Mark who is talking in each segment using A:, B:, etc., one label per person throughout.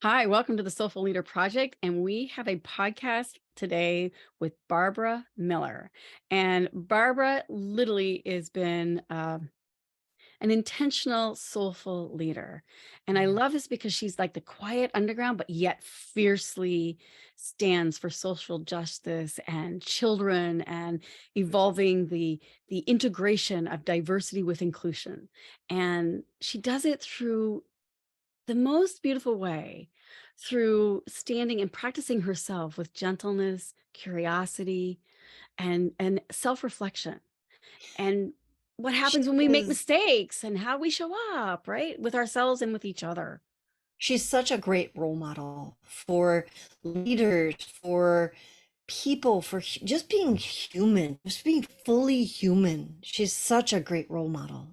A: Hi, welcome to the Soulful Leader Project. And we have a podcast today with Barbara Miller. And Barbara literally has been an intentional, soulful leader. And I love this because she's like the quiet underground, but yet fiercely stands for social justice and children and evolving the integration of diversity with inclusion. And she does it through the most beautiful way, through standing and practicing herself with gentleness, curiosity, and self-reflection. And what
B: She
A: happens when we make
B: is
A: mistakes and how we show up, right? With ourselves and with each other.
B: she's such a great role model for leaders, for people, for just being human, just being fully human. She's such a great role model.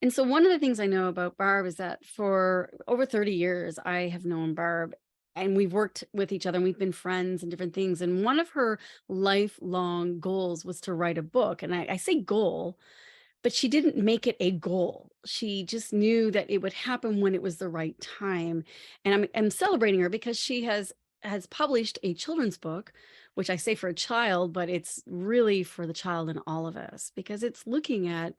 A: And so one of the things I know about Barb is that for over 30 years, I have known Barb and we've worked with each other and we've been friends and different things. And one of her lifelong goals was to write a book. And I say goal, but she didn't make it a goal. She just knew that it would happen when it was the right time. And I'm celebrating her because she has published a children's book, which I say for a child, but it's really for the child in all of us because it's looking at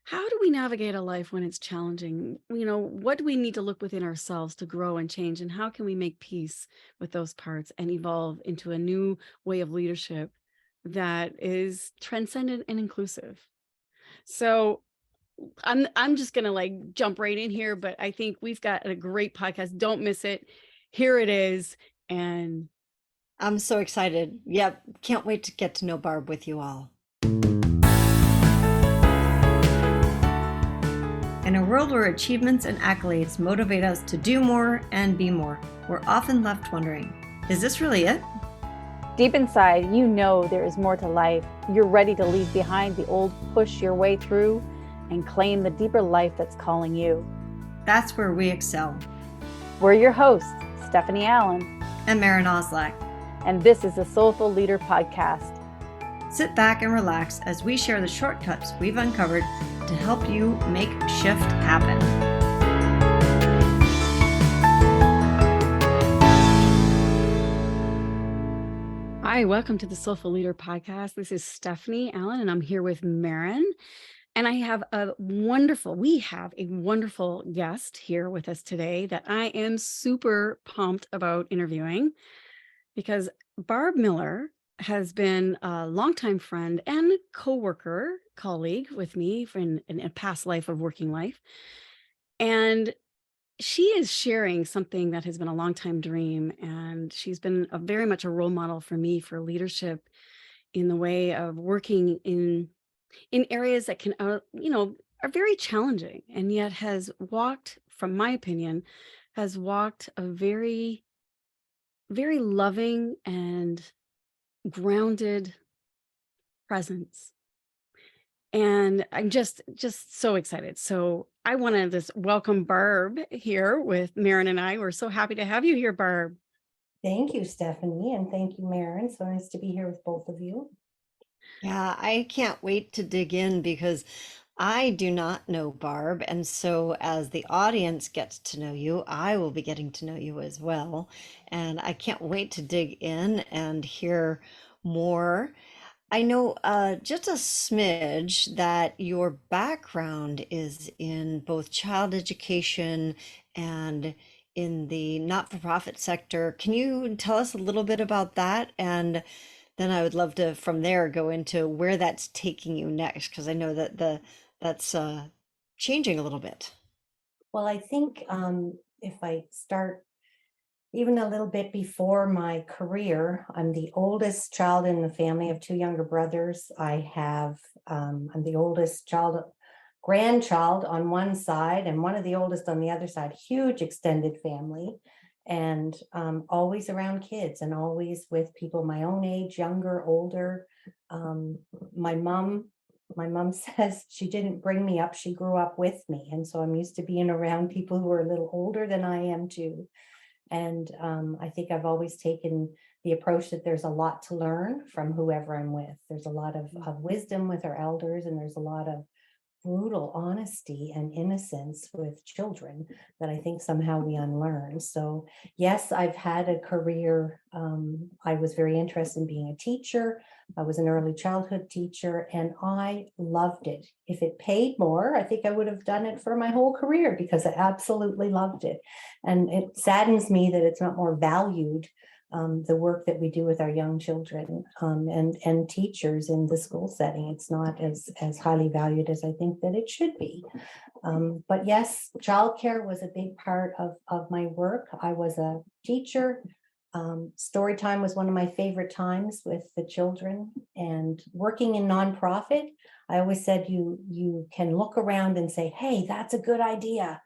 A: how do we navigate a life when it's challenging? What do we need to look within ourselves to grow and change? And how can we make peace with those parts and evolve into a new way of leadership that is transcendent and inclusive? So I'm just gonna like jump right in here, but I think we've got a great podcast. Don't miss it. Here it is. And
B: I'm so excited. Yep, can't wait to get to know Barb with you all. In a world where achievements and accolades motivate us to do more and be more, we're often left wondering, is this really it?
C: Deep inside, you know there is more to life. You're ready to leave behind the old, push your way through, and claim the deeper life that's calling you.
B: That's where we excel.
C: We're your hosts, Stephanie Allen,
B: And Maren Oslak.
C: and this is the Soulful Leader Podcast.
B: Sit back and relax as we share the shortcuts we've uncovered to help you make shift happen.
A: hi, welcome to the Soulful Leader Podcast. This is Stephanie Allen, and I'm here with Maren. And we have a wonderful guest here with us today that I am super pumped about interviewing because Barb Miller has been a longtime friend and coworker, colleague with me in a past life of working life. And she is sharing something that has been a long time dream. And she's been very much a role model for me for leadership in the way of working in areas that are very challenging and yet has walked, from my opinion, has walked a very, very loving and grounded presence. And I'm just so excited. So I want to just welcome Barb here with Maren and I. We're so happy to have you here, Barb.
D: Thank you, Stephanie, and thank you, Maren. So nice to be here with both of you.
B: Yeah, I can't wait to dig in because I do not know Barb. And so, as the audience gets to know you, I will be getting to know you as well. And I can't wait to dig in and hear more. I know just a smidge that your background is in both child education and in the not-for-profit sector. Can you tell us a little bit about that? And then I would love to, from there, go into where that's taking you next, because I know that that's changing a little bit.
D: Well, I think if I start even a little bit before my career, I'm the oldest child in the family of two younger brothers. I'm the oldest grandchild on one side, and one of the oldest on the other side. Huge extended family, and always around kids, and always with people my own age, younger, older. Um, my mom, my mom says she didn't bring me up; she grew up with me, and so I'm used to being around people who are a little older than I am too. And I think I've always taken the approach that there's a lot to learn from whoever I'm with. There's a lot of wisdom with our elders, and there's a lot of brutal honesty and innocence with children that I think somehow we unlearn. So, yes, I've had a career. I was very interested in being a teacher. I was an early childhood teacher and I loved it. If it paid more, I think I would have done it for my whole career because I absolutely loved it. And it saddens me that it's not more valued, the work that we do with our young children, and teachers in the school setting. It's not as highly valued as I think that it should be. But yes, childcare was a big part of my work. I was a teacher. Story time was one of my favorite times with the children, and working in nonprofit. I always said you can look around and say, hey, that's a good idea.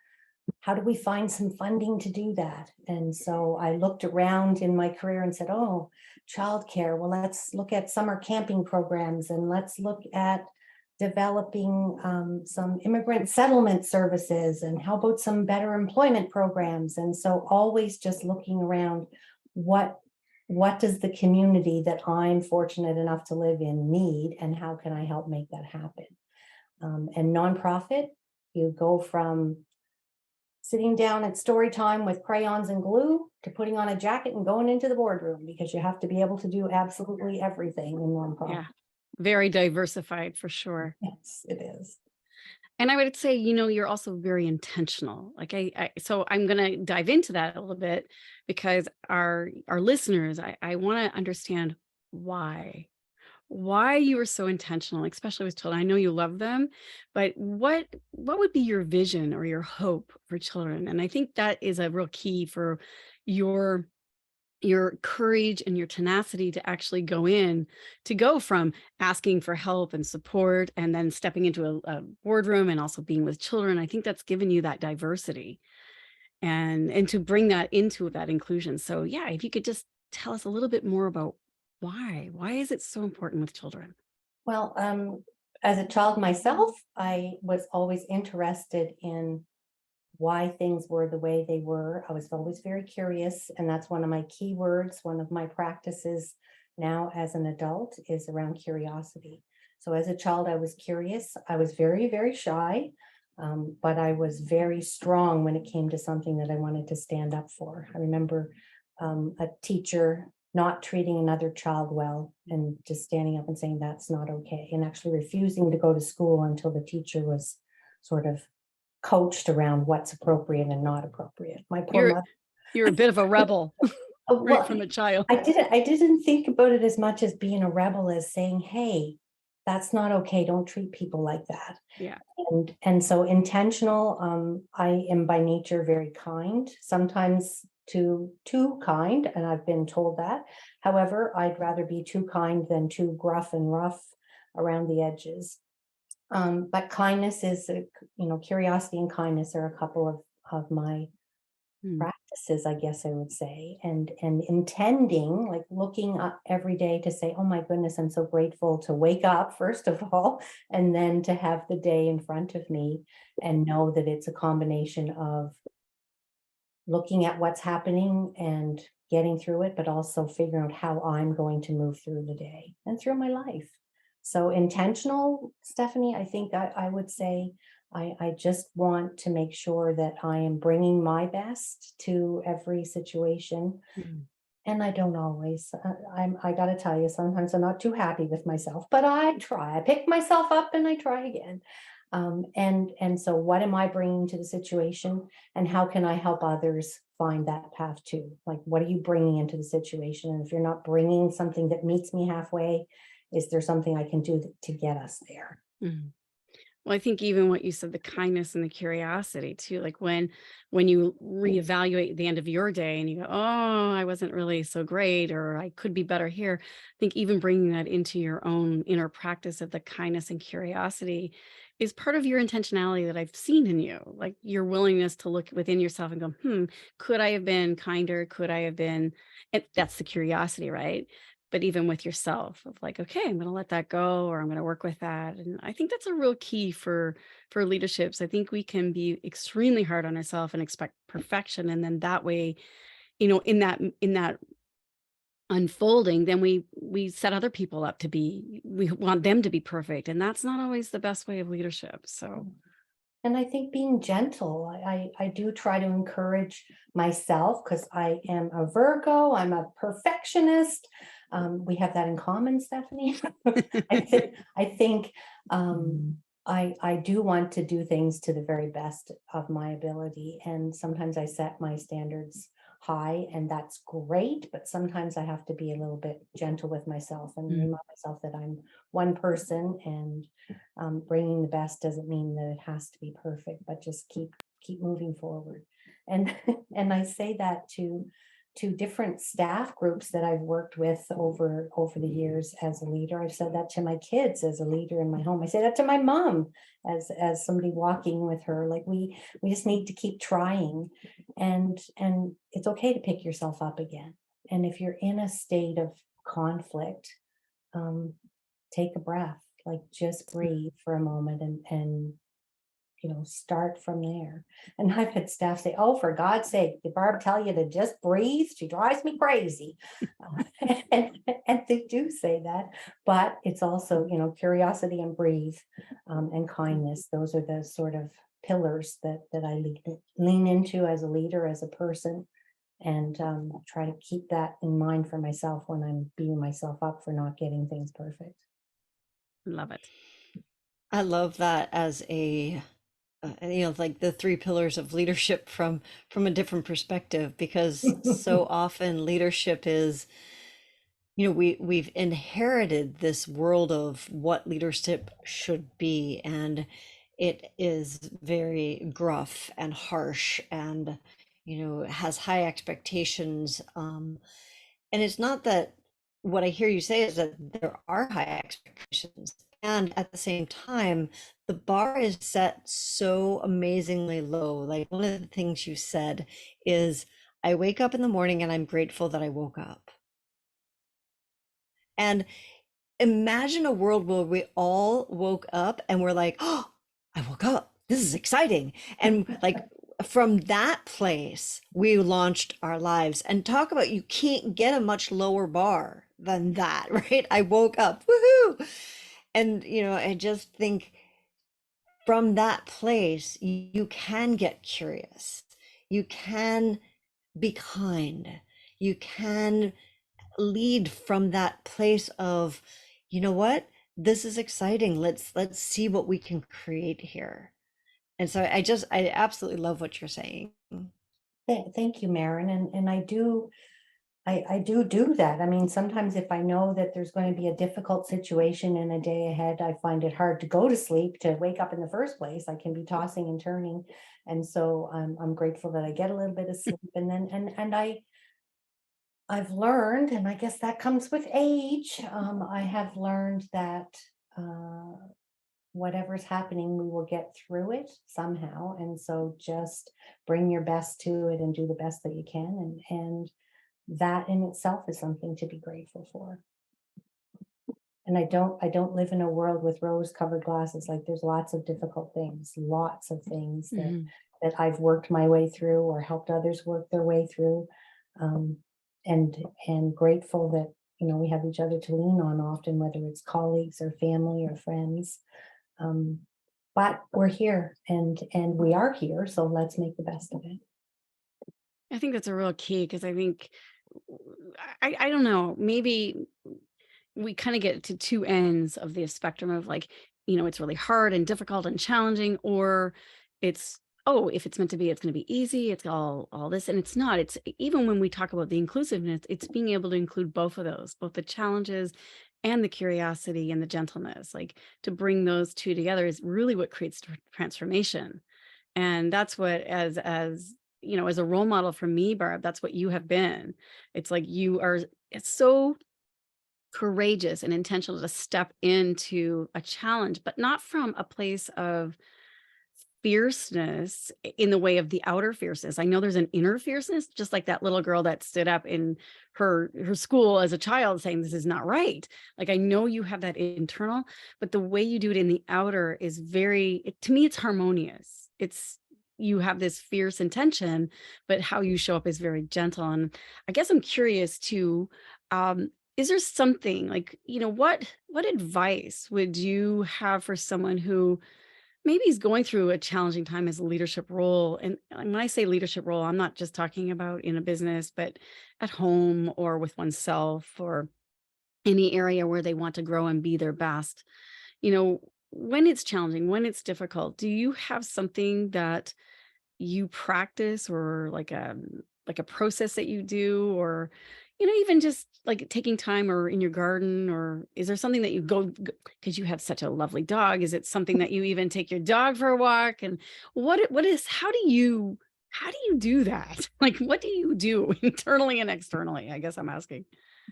D: How do we find some funding to do that? And so I looked around in my career and said, oh, childcare. Well, let's look at summer camping programs and let's look at developing some immigrant settlement services, and how about some better employment programs? And so always just looking around, what does the community that I'm fortunate enough to live in need, and how can I help make that happen? And nonprofit, you go from sitting down at story time with crayons and glue to putting on a jacket and going into the boardroom, because you have to be able to do absolutely everything in nonprofit.
A: Yeah. Very diversified for sure.
D: Yes, it is.
A: And I would say, you're also very intentional. Like so I'm going to dive into that a little bit because our listeners, I want to understand why you were so intentional, especially with children. I know you love them, but what would be your vision or your hope for children? And I think that is a real key for your your courage and your tenacity to actually go from asking for help and support and then stepping into a boardroom and also being with children. I think that's given you that diversity and to bring that into that inclusion. So yeah, if you could just tell us a little bit more about why is it so important with children?
D: Well, as a child myself, I was always interested in why things were the way they were. I was always very curious, and that's one of my key words. One of my practices now as an adult is around curiosity. So as a child, I was curious. I was very, very shy, but I was very strong when it came to something that I wanted to stand up for. I remember a teacher not treating another child well and just standing up and saying that's not okay, and actually refusing to go to school until the teacher was sort of coached around what's appropriate and not appropriate. My poor
A: You're
D: mother.
A: you're a bit of a rebel right
D: Well,
A: from a child.
D: I didn't think about it as much as being a rebel as saying, hey, that's not okay. Don't treat people like that.
A: Yeah.
D: And so intentional. I am by nature very kind, sometimes too kind, and I've been told that. However, I'd rather be too kind than too gruff and rough around the edges. But kindness is, curiosity and kindness are a couple of my
A: Mm.
D: practices, I guess I would say, and intending, like looking up every day to say, oh my goodness, I'm so grateful to wake up, first of all, and then to have the day in front of me and know that it's a combination of looking at what's happening and getting through it, but also figuring out how I'm going to move through the day and through my life. So intentional, Stephanie, I think I would say I just want to make sure that I am bringing my best to every situation.
A: Mm.
D: And I don't always, I got to tell you, sometimes I'm not too happy with myself, but I try. I pick myself up and I try again. And so what am I bringing to the situation, and how can I help others find that path too? Like, what are you bringing into the situation? And if you're not bringing something that meets me halfway, is there something I can do to get us there?
A: Mm. Well, I think even what you said, the kindness and the curiosity too, like when you reevaluate the end of your day and you go, oh, I wasn't really so great, or I could be better here. I think even bringing that into your own inner practice of the kindness and curiosity is part of your intentionality that I've seen in you, like your willingness to look within yourself and go, could I have been kinder? Could I have been, and that's the curiosity, right? But even with yourself of like, okay, I'm going to let that go, or I'm going to work with that. And I think that's a real key for leaderships. I think we can be extremely hard on ourselves and expect perfection. And then that way, in that unfolding, then we set other people up to be, we want them to be perfect, and that's not always the best way of leadership. So
D: And I think being gentle, I do try to encourage myself because I am a Virgo, I'm a perfectionist. We have that in common, Stephanie. I think I do want to do things to the very best of my ability. And sometimes I set my standards high, and that's great. But sometimes I have to be a little bit gentle with myself and
A: Mm.
D: remind myself that I'm one person, and bringing the best doesn't mean that it has to be perfect, but just keep moving forward. And and I say that to different staff groups that I've worked with over the years as a leader. I've said that to my kids as a leader in my home. I say that to my mom as somebody walking with her. Like we just need to keep trying, and it's okay to pick yourself up again. And if you're in a state of conflict, um, take a breath, like just breathe for a moment, and start from there. And I've had staff say, "Oh, for God's sake, did Barb tell you to just breathe? She drives me crazy." And they do say that, but it's also, curiosity and breathe, and kindness. Those are the sort of pillars that I lean into as a leader, as a person, and try to keep that in mind for myself when I'm beating myself up for not getting things perfect.
A: Love it.
B: I love that as a like the three pillars of leadership from a different perspective, because so often leadership is, we've inherited this world of what leadership should be, and it is very gruff and harsh, and has high expectations. And it's not that, what I hear you say is that there are high expectations, and at the same time the bar is set so amazingly low. Like, one of the things you said is, I wake up in the morning and I'm grateful that I woke up. And imagine a world where we all woke up and we're like, "Oh, I woke up. This is exciting." And like, from that place, we launched our lives. And talk about, you can't get a much lower bar than that, right? I woke up. Woohoo. And, I just think from that place, you can get curious. You can be kind. You can lead from that place of, you know what, this is exciting, let's see what we can create here. And so I absolutely love what you're saying.
D: Thank you, Maren. And I do that. I mean, sometimes if I know that there's going to be a difficult situation in a day ahead, I find it hard to go to sleep, to wake up in the first place. I can be tossing and turning. And so I'm grateful that I get a little bit of sleep. And then and I've learned, and I guess that comes with age. I have learned that uh whatever's happening, we will get through it somehow. And so just bring your best to it and do the best that you can. And that in itself is something to be grateful for. And I don't live in a world with rose colored glasses. Like, there's lots of things
A: Mhm.
D: that I've worked my way through or helped others work their way through. Um, and grateful that we have each other to lean on often, whether it's colleagues or family or friends. Um, but we're here, and we are here, so let's make the best of it.
A: I think that's a real key, because I think I don't know, maybe we kind of get to two ends of the spectrum of, like, it's really hard and difficult and challenging, or it's, oh, if it's meant to be, it's going to be easy. It's all this, and it's not. It's, even when we talk about the inclusiveness, it's being able to include both of those, both the challenges and the curiosity and the gentleness. Like, to bring those two together is really what creates transformation. And that's what, as a role model for me, Barb, that's what you have been. It's like, you are, it's so courageous and intentional to step into a challenge, but not from a place of fierceness, in the way of the outer fierceness. I know there's an inner fierceness, just like that little girl that stood up in her school as a child saying, "This is not right." Like, I know you have that internal, but the way you do it in the outer is to me, it's harmonious. It's, you have this fierce intention, but how you show up is very gentle. And I guess I'm curious too, is there something like, what advice would you have for someone who maybe is going through a challenging time as a leadership role? And when I say leadership role, I'm not just talking about in a business, but at home or with oneself or any area where they want to grow and be their best. You know, when it's challenging, when it's difficult, do you have something that you practice or like a process that you do or even just like taking time or in your garden, or is there something that you go because you have such a lovely dog, is it something that you even take your dog for a walk? And what is how do you do that? Like what do you do internally and externally, I guess I'm asking.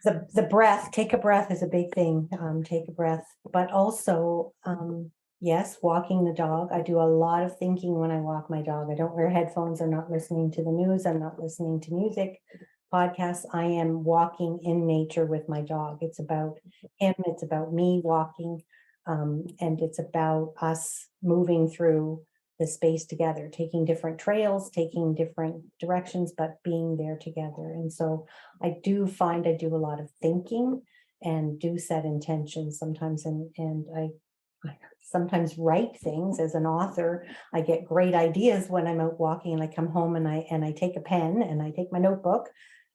D: The breath, take a breath is a big thing. Take a breath, but also, yes, walking the dog. I do a lot of thinking when I walk my dog. I don't wear headphones. I'm not listening to the news. I'm not listening to music, podcasts. I am walking in nature with my dog. It's about him. It's about me walking. And it's about us moving through the space together, taking different trails, taking different directions, but being there together. And so I do find I do a lot of thinking and do set intentions sometimes, and I sometimes write things as an author. I get great ideas when I'm out walking, and I come home and I take a pen and I take my notebook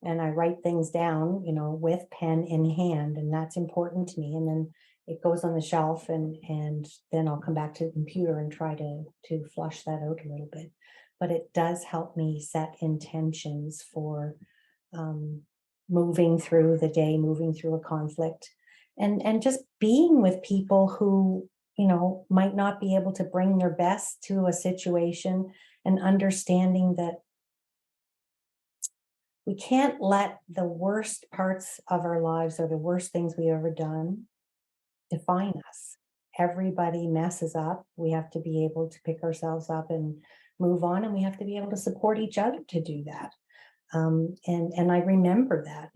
D: and I write things down, with pen in hand, and that's important to me. And then it goes on the shelf, and then I'll come back to the computer and try to flush that out a little bit. But it does help me set intentions for um, moving through the day, moving through a conflict, and just being with people who might not be able to bring their best to a situation, and understanding that we can't let the worst parts of our lives or the worst things we've ever done define us. Everybody messes up. We have to be able to pick ourselves up and move on, and we have to be able to support each other to do that. And I remember that,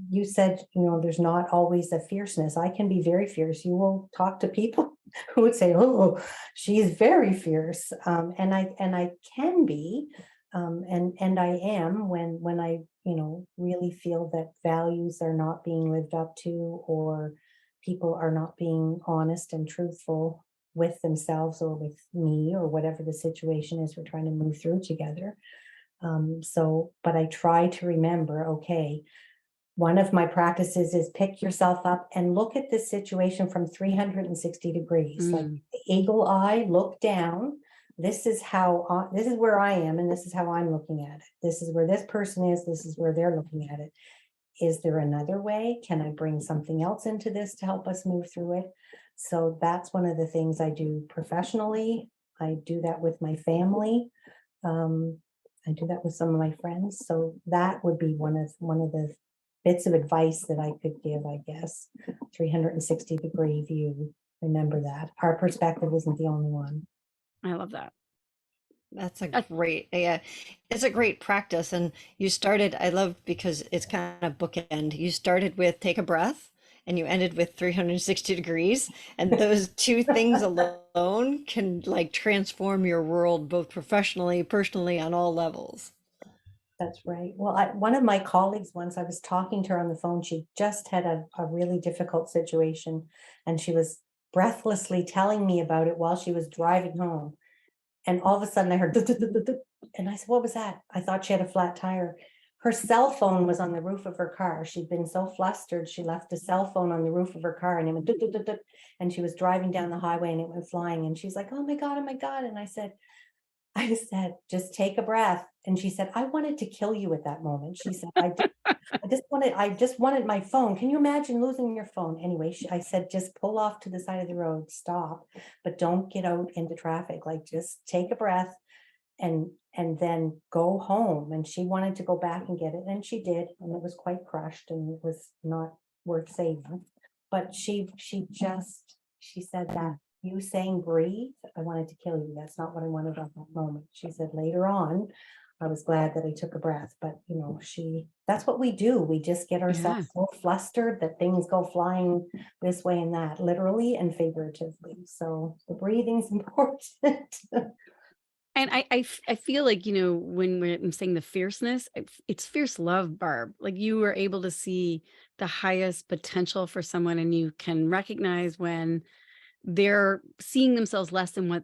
D: you said, there's not always a fierceness. I can be very fierce. You will talk to people who would say, "Oh, she's very fierce," and I can be, and I am when I really feel that values are not being lived up to, or people are not being honest and truthful with themselves or with me, or whatever the situation is we're trying to move through together. But I try to remember, okay, one of my practices is pick yourself up and look at this situation from 360 degrees, like
A: Mm,
D: the eagle eye, look down. This is this is where I am, and this is how I'm looking at it. This is where this person is. This is where they're looking at it. Is there another way? Can I bring something else into this to help us move through it? So that's one of the things I do professionally. I do that with my family. Um, I do that with some of my friends. So that would be one of the bits of advice that I could give, I guess. 360-degree view. Remember that. Our perspective isn't the only one.
A: I love that.
B: That's a
A: Uh,
B: great, yeah, it's a great practice. And you started, I love because it's kind of bookend. You started with take a breath and you ended with 360 degrees. And those two things alone can like transform your world, both professionally, personally, on all levels.
D: That's right. Well, one of my colleagues once, I was talking to her on the phone. She just had a really difficult situation, and she was breathlessly telling me about it while she was driving home. And all of a sudden I heard, "Dut, dut, dut, dut, dut." And I said, "What was that?" I thought she had a flat tire. Her cell phone was on the roof of her car. She'd been so flustered, she left a cell phone on the roof of her car, and it went, "Dut, dut, dut, dut." And she was driving down the highway and it went flying. And she's like, "Oh my God, oh my God." And I said, "Just take a breath." And she said, "I wanted to kill you at that moment." She said, I just wanted my phone. Can you imagine losing your phone?" Anyway, I said, "Just pull off to the side of the road, stop, but don't get out into traffic. Like, just take a breath and then go home." And she wanted to go back and get it, and she did, and it was quite crushed, and it was not worth saving. But she said that, "You saying breathe, I wanted to kill you. That's not what I wanted at that moment." She said later on, "I was glad that I took a breath." But that's what we do. We just get
A: yeah.
D: ourselves so flustered that things go flying this way and that, literally and figuratively. So the breathing's important.
A: And I feel like, when I'm saying the fierceness, it's fierce love, Barb. Like you were able to see the highest potential for someone and you can recognize when they're seeing themselves less than what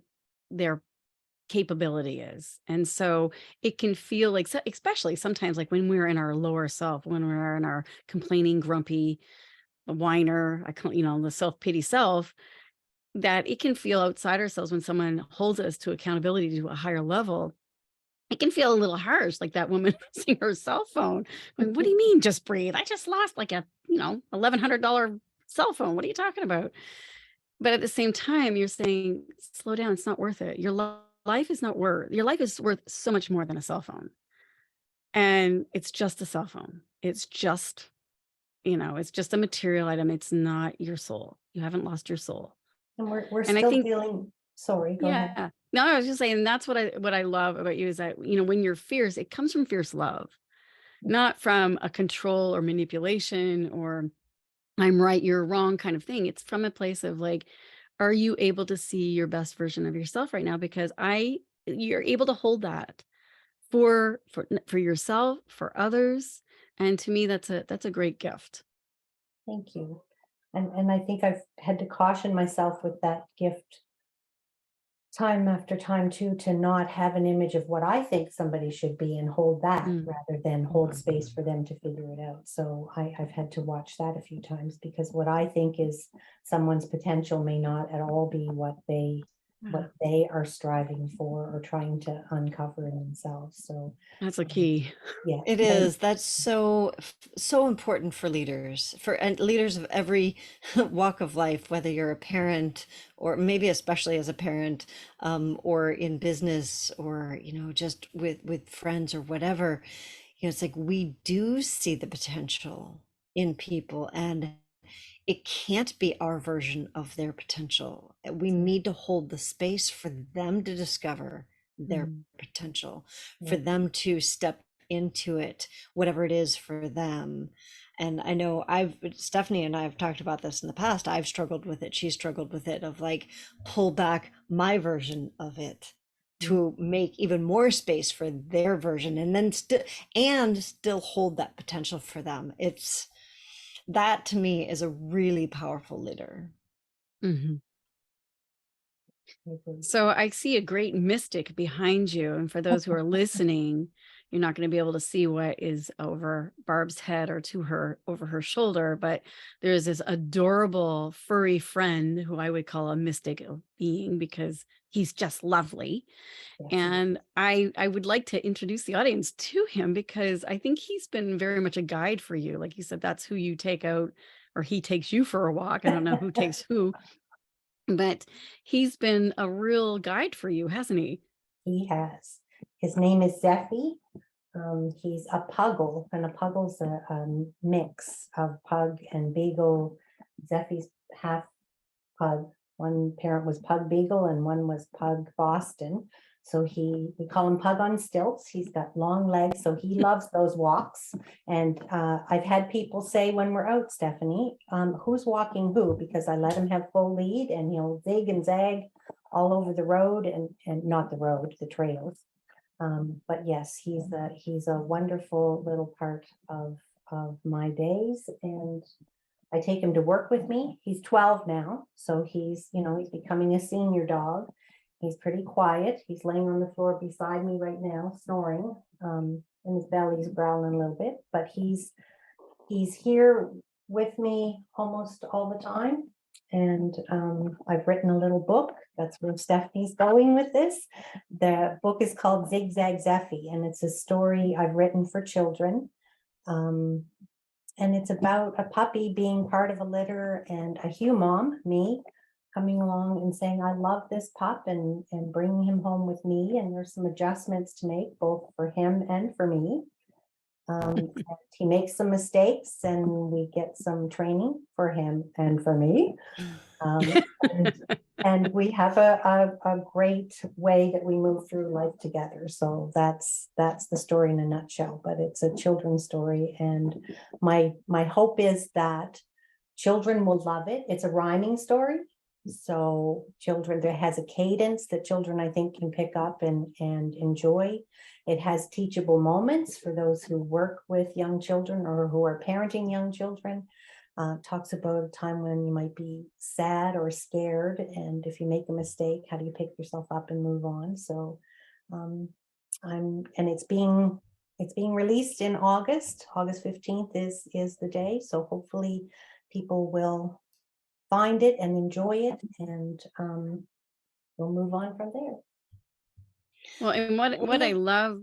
A: their capability is. And so it can feel like, especially sometimes like when we're in our lower self, when we're in our complaining, grumpy, whiner, the self-pity self, that it can feel outside ourselves when someone holds us to accountability to a higher level. It can feel a little harsh, like that woman losing her cell phone. Going, what do you mean, just breathe? I just lost like a, $1,100 cell phone. What are you talking about? But at the same time, you're saying, slow down. It's not worth it. Life is not worth, your life is worth so much more than a cell phone. And it's just a cell phone. It's just a material item. It's not your soul. You haven't lost your soul.
D: And we're
A: And I
D: still
A: think,
D: feeling, sorry, go ahead.
A: yeah. No, I was just saying that's what I love about you is that, when you're fierce, it comes from fierce love, not from a control or manipulation or I'm right, you're wrong kind of thing. It's from a place of like, are you able to see your best version of yourself right now? Because you're able to hold that for yourself, for others. And to me, that's a great gift.
D: Thank you. And I think I've had to caution myself with that gift time after time too, to not have an image of what I think somebody should be and hold that
A: Mm.
D: rather than hold space for them to figure it out. So I've had to watch that a few times because what I think is someone's potential may not at all be what they are striving for or trying to uncover in themselves. So
A: That's a key.
D: yeah,
B: It is. That's so important for leaders, and leaders of every walk of life, whether you're a parent or maybe especially as a parent, or in business or, just with friends or whatever. It's like we do see the potential in people and it can't be our version of their potential. We need to hold the space for them to discover their
A: Mm.
B: potential, for
D: Yeah.
B: them to step into it, whatever it is for them. And I know Stephanie and I have talked about this in the past. I've struggled with it. She's struggled with it of like pull back my version of it to make even more space for their version and then still hold that potential for them. That to me is a really powerful leader.
A: Mhm. So I see a great mystic behind you. And for those who are listening, you're not going to be able to see what is over Barb's head or over her shoulder, but there's this adorable furry friend who I would call a mystic being because he's just lovely.
D: Yes.
A: And I would like to introduce the audience to him because I think he's been very much a guide for you. Like you said, that's who you take out or he takes you for a walk. I don't know who takes who, but he's been a real guide for you, hasn't he?
D: He has. His name is Zeffy. He's a puggle, and a puggle's a mix of pug and beagle. Zeffy's half pug. One parent was pug beagle and one was pug Boston. So we call him Pug on stilts. He's got long legs, so he loves those walks. And I've had people say when we're out, Stephanie, who's walking who? Because I let him have full lead and he'll zig and zag all over the road and not the road, the trails. But yes, he's a wonderful little part of my days, and I take him to work with me. He's 12 now, so he's becoming a senior dog. He's pretty quiet. He's laying on the floor beside me right now, snoring, and his belly's growling a little bit. But he's here with me almost all the time. And I've written a little book. That's where Stephanie's going with this. The book is called Zig Zag Zeffy, and it's a story I've written for children. And it's about a puppy being part of a litter and a Hugh mom, me, coming along and saying, I love this pup and bringing him home with me. And there's some adjustments to make both for him and for me. And he makes some mistakes and we get some training for him and for me. And we have a great way that we move through life together. So that's the story in a nutshell, but it's a children's story. And my hope is that children will love it. It's a rhyming story. So children, there has a cadence that children, I think, can pick up and enjoy. It has teachable moments for those who work with young children or who are parenting young children. Talks about a time when you might be sad or scared, and if you make a mistake, how do you pick yourself up and move on? So, and it's being released in August. August 15th is the day. So hopefully, people will find it and enjoy it, and we'll move on from there.
A: Well, and what I love,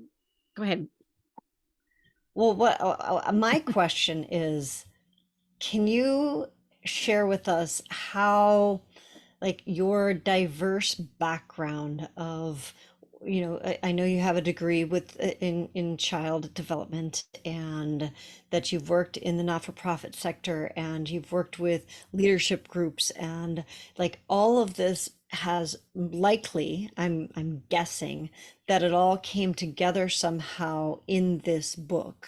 A: go ahead.
B: Well, my question is, can you share with us how, like, your diverse background of, I know you have a degree in child development, and that you've worked in the not-for-profit sector, and you've worked with leadership groups, and like all of this has likely, I'm guessing, that it all came together somehow in this book.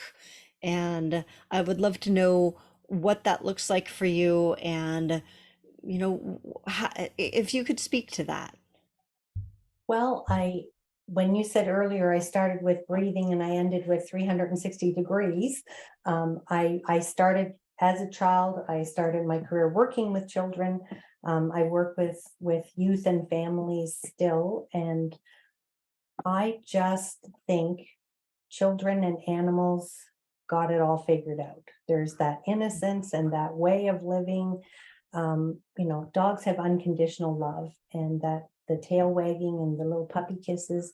B: And I would love to know what that looks like for you, and if you could speak to that.
D: Well, when you said earlier, I started with breathing and I ended with 360 degrees. I started as a child. I started my career working with children. I work with youth and families still, and I just think children and animals got it all figured out. There's that innocence and that way of living. Dogs have unconditional love, and that the tail wagging and the little puppy kisses,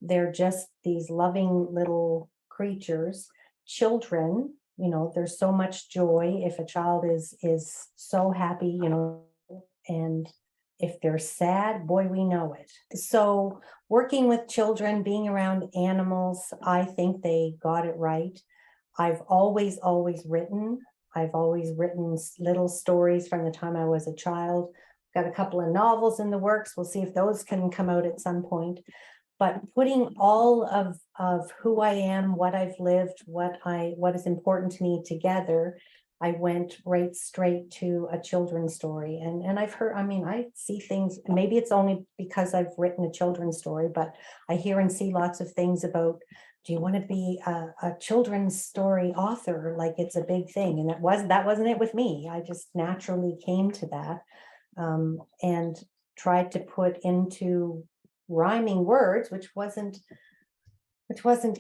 D: they're just these loving little creatures. Children, there's so much joy if a child is so happy, and if they're sad, boy, we know it. So working with children, being around animals, I think they got it right. I've always written. I've always written little stories from the time I was a child. Got a couple of novels in the works. We'll see if those can come out at some point. But putting all of who I am, what I've lived, what is important to me together, I went right straight to a children's story. And I've heard, I see things, maybe it's only because I've written a children's story, but I hear and see lots of things about, do you want to be a children's story author? Like, it's a big thing. And that wasn't it with me. I just naturally came to that, and tried to put into rhyming words, which wasn't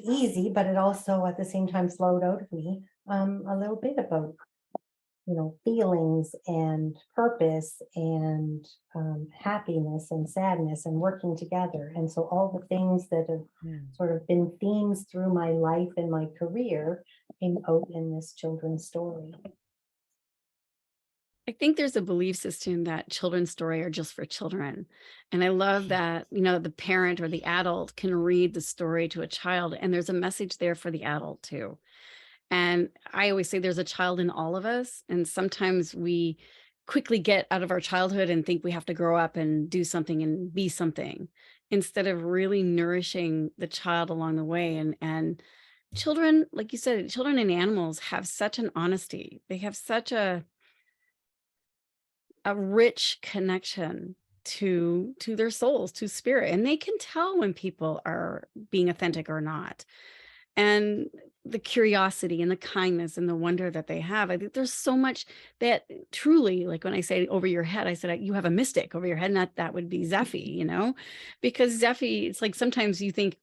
D: easy, but it also at the same time flowed out of me, a little bit about feelings and purpose and happiness and sadness and working together. And so all the things that have sort of been themes through my life and my career came out in this children's story.
A: I think there's a belief system that children's story are just for children. And I love that, the parent or the adult can read the story to a child, and there's a message there for the adult too. And I always say there's a child in all of us. And sometimes we quickly get out of our childhood and think we have to grow up and do something and be something, instead of really nourishing the child along the way. And children, like you said, children and animals have such an honesty. They have such a rich connection to their souls, to spirit. And they can tell when people are being authentic or not. And the curiosity and the kindness and the wonder that they have. I think there's so much that truly, like when I say over your head, I said, you have a mystic over your head, and that would be Zeffy, because Zeffy, it's like sometimes you think,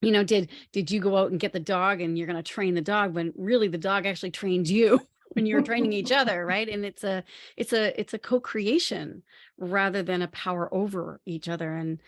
A: did you go out and get the dog and you're going to train the dog, when really the dog actually trained you when you're training each other, right? And it's a co-creation rather than a power over each other. And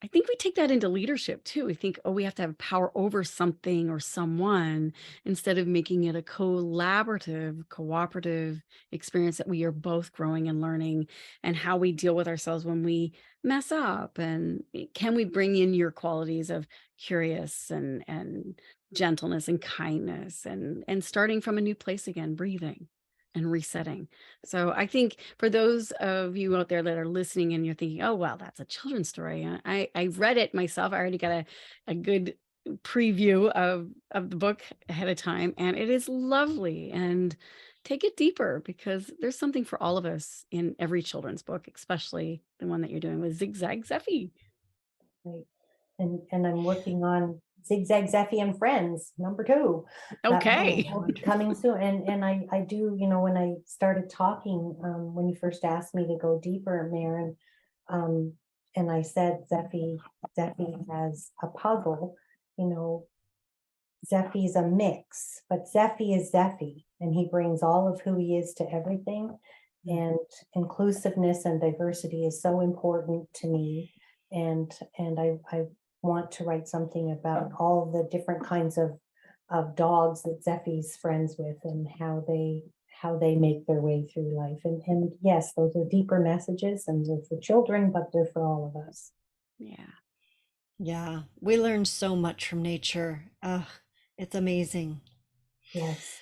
A: I think we take that into leadership too. We think, oh, we have to have power over something or someone, instead of making it a collaborative, cooperative experience that we are both growing and learning, and how we deal with ourselves when we mess up. And can we bring in your qualities of curious and gentleness and kindness, and starting from a new place again, breathing and resetting. So I think for those of you out there that are listening and you're thinking, oh, well, that's a children's story. And I read it myself. I already got a good preview of the book ahead of time, and it is lovely. And take it deeper because there's something for all of us in every children's book, especially the one that you're doing with Zig Zag Zeffy.
D: Right. And I'm working on Zig Zag Zeffy and Friends, #2. That
A: Okay.
D: will be coming soon. And I do, when I started talking, when you first asked me to go deeper, Maren, um, and I said Zeffy has a puzzle, you know, Zeffy's a mix, but Zeffy is Zeffy, and he brings all of who he is to everything. And inclusiveness and diversity is so important to me. And I want to write something about all the different kinds of dogs that Zeffy's friends with and how they make their way through life. And yes, those are deeper messages and they're for children, but they're for all of us.
A: Yeah.
B: Yeah, we learn so much from nature. It's amazing.
D: Yes.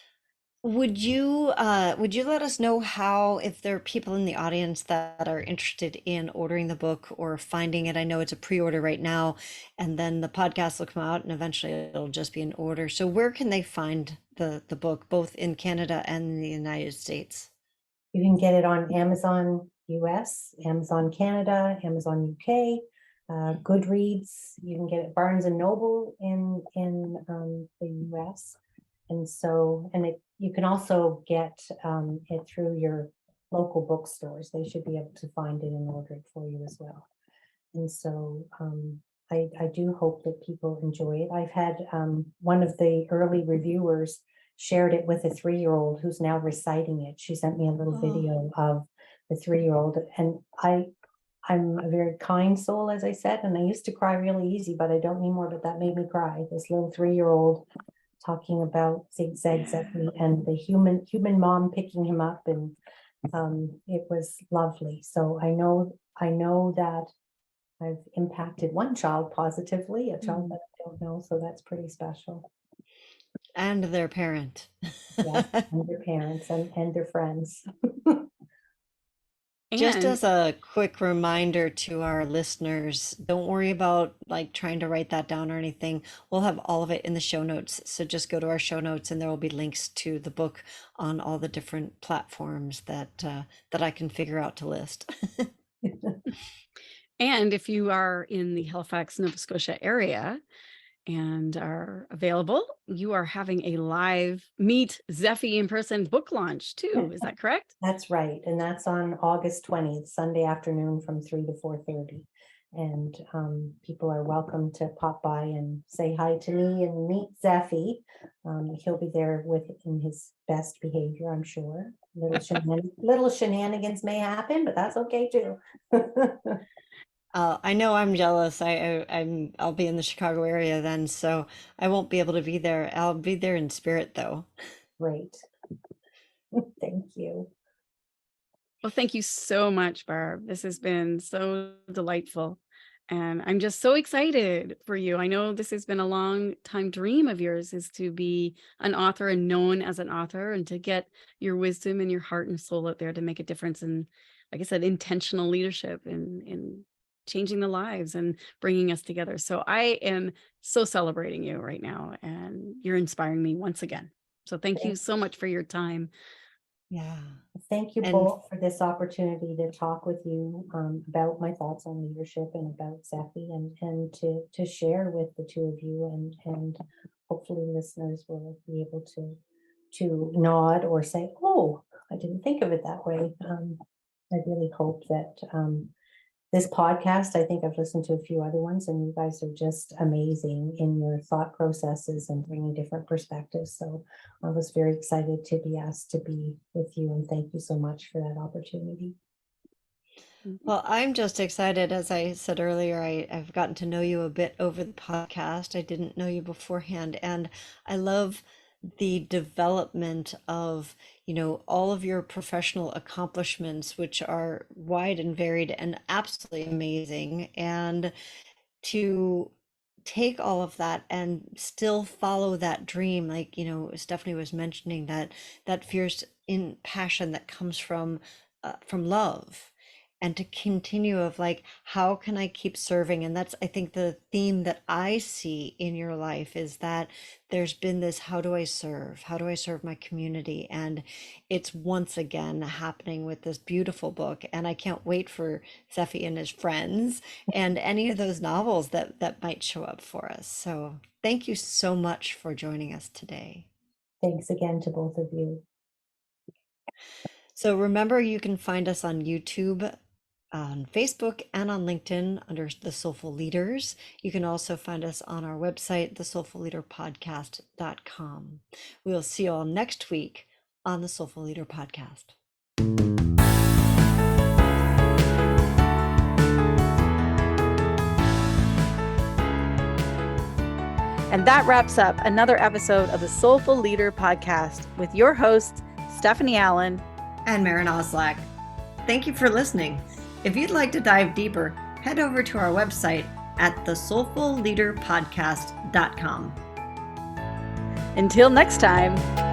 B: Would you let us know how, if there are people in the audience that are interested in ordering the book or finding it? I know it's a pre-order right now, and then the podcast will come out and eventually it'll just be an order. So where can they find the book, both in Canada and in the United States?
D: You can get it on Amazon US, Amazon Canada, Amazon UK, Goodreads. You can get it Barnes and Noble in the US, and you can also get it through your local bookstores. They should be able to find it and order it for you as well. And so I do hope that people enjoy it. I've had one of the early reviewers shared it with a 3-year-old who's now reciting it. She sent me a little video of the 3-year-old, and I'm a very kind soul, as I said, and I used to cry really easy, but I don't anymore. But that made me cry. This little 3-year-old talking about Zig Zag Zeffy and the human mom picking him up, and it was lovely. So I know that I've impacted one child positively, a child that I don't know, so that's pretty special.
B: And their parent.
D: Yes, and their parents and their friends.
B: Just
A: And
B: as a quick reminder to our listeners, don't worry about like trying to write that down or anything. We'll have all of it in the show notes. So just go to our show notes and there will be links to the book on all the different platforms that I can figure out to list.
A: and if you are in the Halifax, Nova Scotia area and are available, you are having a live Meet Zeffy in person book launch too. Is that correct?
D: That's right, and that's on August 20th, Sunday afternoon from 3 to 4:30. And people are welcome to pop by and say hi to me and meet Zeffy. He'll be there in his best behavior, I'm sure. Little shenanigans may happen, but that's okay too.
B: I know I'm jealous. I'll be in the Chicago area then, so I won't be able to be there. I'll be there in spirit though.
D: Great. Thank you.
A: Well, thank you so much, Barb. This has been so delightful. And I'm just so excited for you. I know this has been a long time dream of yours is to be an author and known as an author and to get your wisdom and your heart and soul out there to make a difference in, like I said, intentional leadership in changing the lives and bringing us together. So I am so celebrating you right now and you're inspiring me once again. So thank you
D: Thank
A: so much for your time.
B: Yeah.
D: Thank you
B: And
D: both for this opportunity to talk with you about my thoughts on leadership and about Zeffy, and to share with the two of you, and hopefully listeners will be able to nod or say, "Oh, I didn't think of it that way." I really hope that this podcast, I think I've listened to a few other ones, and you guys are just amazing in your thought processes and bringing different perspectives. So I was very excited to be asked to be with you, and thank you so much for that opportunity.
B: well, I'm just excited. As I said earlier, I've gotten to know you a bit over the podcast. I didn't know you beforehand, and I love the development of, all of your professional accomplishments, which are wide and varied and absolutely amazing. And to take all of that and still follow that dream, like, Stephanie was mentioning that fierce in passion that comes from love. and to continue of like, how can I keep serving? And that's, I think, the theme that I see in your life is that there's been this, how do I serve? How do I serve my community? And it's once again happening with this beautiful book. And I can't wait for Zeffy and his friends and any of those novels that might show up for us. So thank you so much for joining us today.
D: Thanks again to both of you.
B: So remember, you can find us on YouTube, on Facebook, and on LinkedIn under the Soulful Leaders. You can also find us on our website, thesoulfulleaderpodcast.com. We'll see you all next week on the Soulful Leader Podcast.
C: And that wraps up another episode of the Soulful Leader Podcast with your hosts, Stephanie Allen
B: and Maren Oslack. Thank you for listening. If you'd like to dive deeper, head over to our website at thesoulfulleaderpodcast.com.
C: Until next time.